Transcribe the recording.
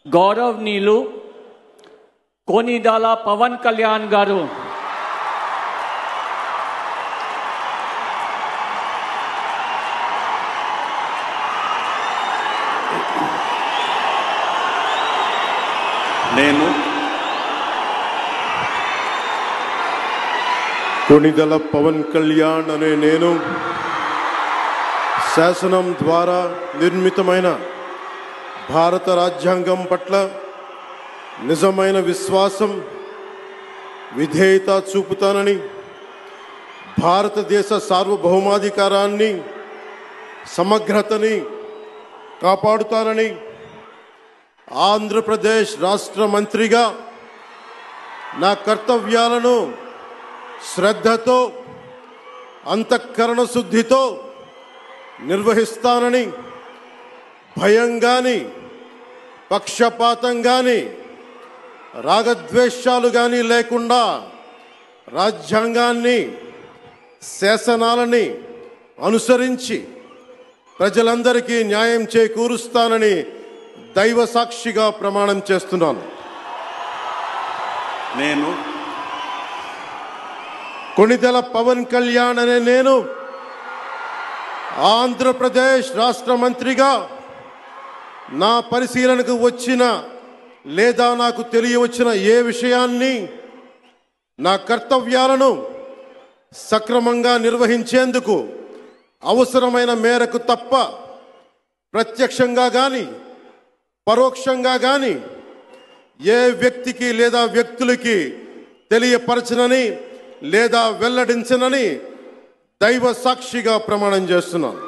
గౌరవనీయులు కొనిదెల పవన్ కళ్యాణ్ గారు నేను కొనిదెల పవన్ కళ్యాణ్ అనే నేను శాసనం ద్వారా నిర్మితమైన భారత రాజ్యాంగం పట్ల నిజమైన విశ్వాసం విధేయత చూపుతానని, భారతదేశ సార్వభౌమాధికారాన్ని సమగ్రతని కాపాడుతానని, ఆంధ్రప్రదేశ్ రాష్ట్ర మంత్రిగా నా కర్తవ్యాలను శ్రద్ధతో అంతఃకరణ శుద్ధితో నిర్వహిస్తానని, భయం గాని పక్షపాతం గాని రాగద్వేషాలు గాని లేకుండా రాజ్యాంగాన్ని శాసనాలని అనుసరించి ప్రజలందరికీ న్యాయం చేకూరుస్తానని దైవ సాక్షిగా ప్రమాణం చేస్తున్నాను. నేను కొనిదెల పవన్ కళ్యాణ్ అనే నేను ఆంధ్రప్రదేశ్ రాష్ట్ర మంత్రిగా నా పరిశీలనకు వచ్చిన లేదా నాకు తెలియవచ్చిన ఏ విషయాన్ని నా కర్తవ్యాలను సక్రమంగా నిర్వహించేందుకు అవసరమైన మేరకు తప్ప ప్రత్యక్షంగా కానీ పరోక్షంగా కానీ ఏ వ్యక్తికి లేదా వ్యక్తులకి తెలియపరచనని లేదా వెల్లడించనని దైవ సాక్షిగా ప్రమాణం చేస్తున్నాను.